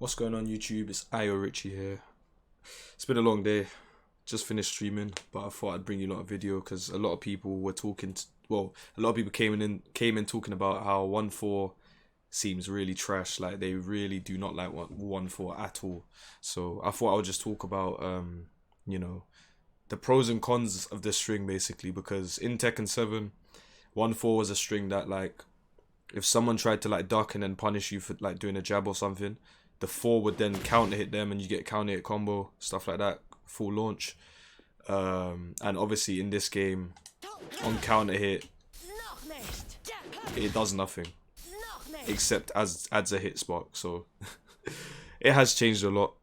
What's going on YouTube? It's Richie here. It's been a long day. Just finished streaming, but I thought I'd bring you a lot of video because a lot of people were talking. A lot of people came in talking about how 1.4 seems really trash. Like they really do not like 1.4 at all. So I thought I would just talk about you know, the pros and cons of this string basically, because in Tekken 7, 1.4 was a string that like if someone tried to like duck and then punish you for like doing a jab or something, the 4 would then counter hit them and you get counter hit combo, stuff like that, full launch. And obviously in this game, on counter hit, it does nothing except adds a hit spark. So it has changed a lot.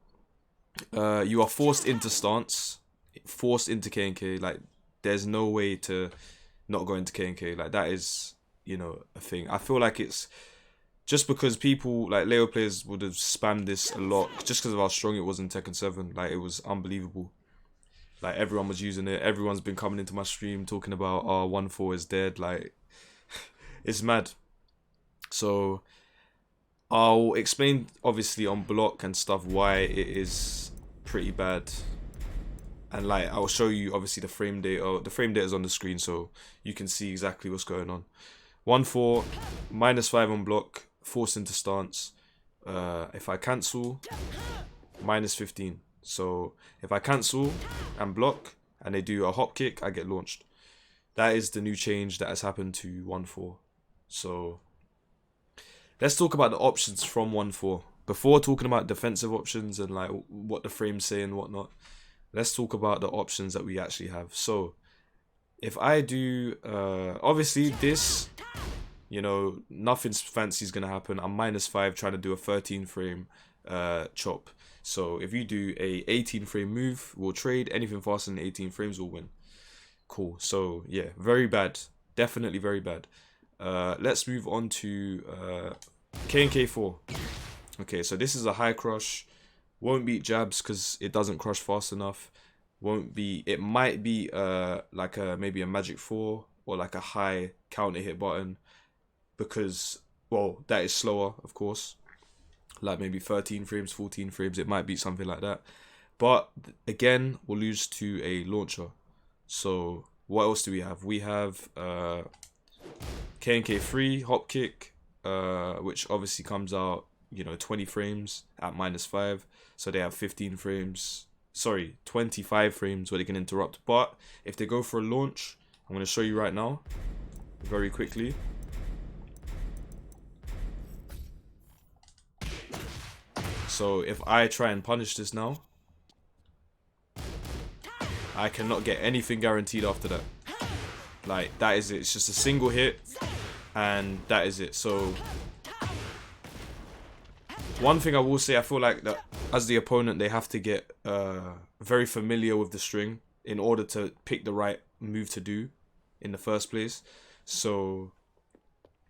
You are forced into stance, forced into K&K. Like there's no way to not go into K&K. Like that is, you know, a thing. I feel like it's just because people like Leo players would have spammed this a lot just because of how strong it was in Tekken 7. Like it was unbelievable. Like everyone was using it. Everyone's been coming into my stream talking about 1.4 is dead. Like it's mad. So I'll explain obviously on block and stuff why it is pretty bad. And like I'll show you obviously the frame data. The frame data is on the screen so you can see exactly what's going on. 1.4, -5 on block, forced into stance. If I cancel, -15. So if I cancel and block and they do a hop kick, I get launched. That is the new change that has happened to 1.4. So let's talk about the options from 1.4. Before talking about defensive options and like what the frames say and whatnot, let's talk about the options that we actually have. So if I do, obviously this, you know, nothing fancy is going to happen. I'm -5 trying to do a 13 frame chop. So if you do a 18 frame move, we'll trade. Anything faster than 18 frames will win. Cool. So yeah, very bad. Definitely very bad. Let's move on to K&K 4. Okay, so this is a high crush. Won't beat jabs because it doesn't crush fast enough. It might be like maybe a magic 4 or like a high counter hit button, because well that is slower of course, like maybe 13 frames, 14 frames, it might be something like that. But again, we'll lose to a launcher. So what else do we have? We have K&K 3 hop kick, which obviously comes out, you know, 20 frames at -5, so they have 15 frames, sorry, 25 frames where they can interrupt. But if they go for a launch, I'm going to show you right now very quickly. So if I try and punish this now, I cannot get anything guaranteed after that. Like that is it. It's just a single hit and that is it. So one thing I will say, I feel like that as the opponent, they have to get very familiar with the string in order to pick the right move to do in the first place. So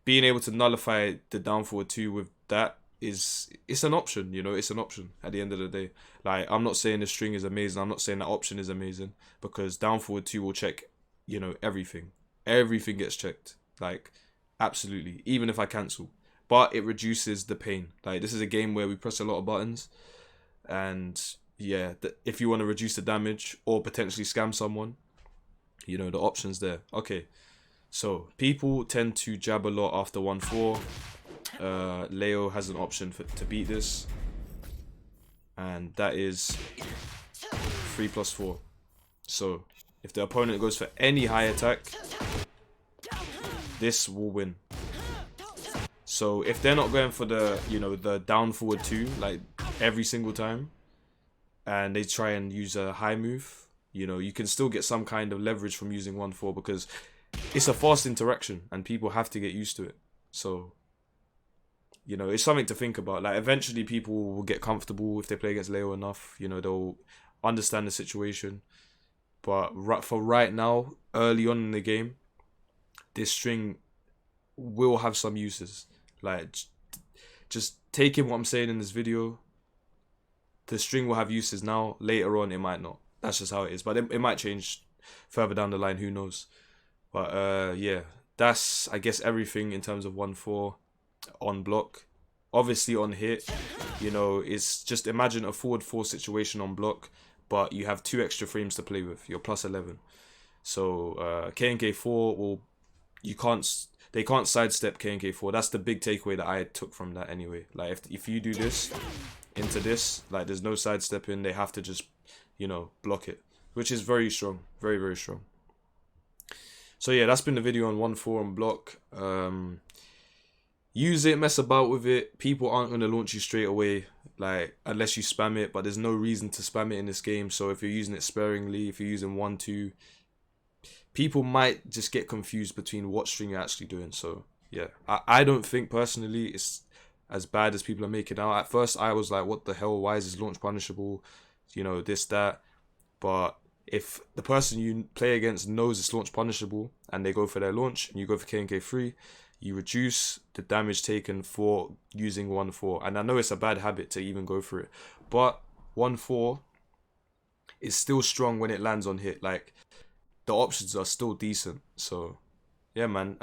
being able to nullify the down forward 2 with that it's an option, you know, it's an option at the end of the day. Like I'm not saying the string is amazing, I'm not saying that option is amazing, because down forward 2 will check, you know, everything. Everything gets checked. Like absolutely. Even if I cancel. But it reduces the pain. Like this is a game where we press a lot of buttons, and yeah, if you want to reduce the damage or potentially scam someone, you know, the options there. Okay, so people tend to jab a lot after 1.4. Leo has an option to beat this, and that is 3+4. So if the opponent goes for any high attack, this will win. So if they're not going for the, you know, the down forward 2 like every single time, and they try and use a high move, you know, you can still get some kind of leverage from using 1.4 because it's a fast interaction and people have to get used to it. So, you know, it's something to think about. Like eventually people will get comfortable if they play against Leo enough, you know, they'll understand the situation. But for right now, early on in the game, this string will have some uses. Like, just taking what I'm saying in this video, the string will have uses now. Later on, it might not. That's just how it is. But it might change further down the line. Who knows? But yeah, that's, I guess, everything in terms of 1.4 on block. Obviously on hit, you know, it's just imagine a forward 4 situation on block, but you have 2 extra frames to play with. You're plus 11. So KNK4 will, they can't sidestep KNK4. That's the big takeaway that I took from that anyway. Like if you do this into this, like there's no sidestepping. They have to just, you know, block it, which is very strong, very, very strong. So yeah, that's been the video on 1-4 on block. Use it, mess about with it. People aren't going to launch you straight away, like, unless you spam it, but there's no reason to spam it in this game. So if you're using it sparingly, if you're using 1-2, people might just get confused between what string you're actually doing. So yeah, I don't think personally it's as bad as people are making out. At first I was like, what the hell, why is this launch punishable, you know, this, that. But if the person you play against knows it's launch punishable and they go for their launch and you go for KNK3, you reduce the damage taken for using 1-4. And I know it's a bad habit to even go for it, but 1-4 is still strong when it lands on hit. Like, the options are still decent. So yeah, man,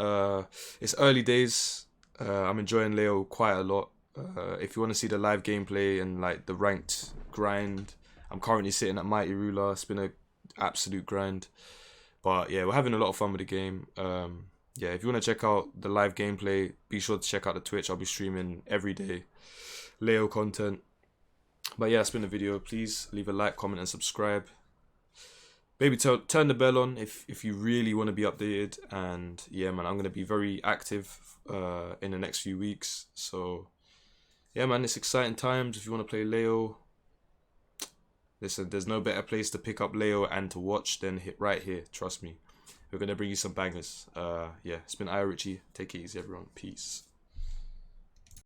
it's early days. I'm enjoying Leo quite a lot. If you want to see the live gameplay and like the ranked grind, I'm currently sitting at Mighty Ruler. It's been an absolute grind. But yeah, we're having a lot of fun with the game. Yeah, if you want to check out the live gameplay, be sure to check out the Twitch. I'll be streaming every day Leo content. But yeah, it's been a video. Please leave a like, comment, and subscribe. Maybe turn the bell on if you really want to be updated. And yeah, man, I'm going to be very active in the next few weeks. So yeah, man, it's exciting times. If you want to play Leo, listen, there's no better place to pick up Leo and to watch than right here. Trust me. We're going to bring you some bangers. Yeah, it's been AzureRichy. Take it easy, everyone. Peace.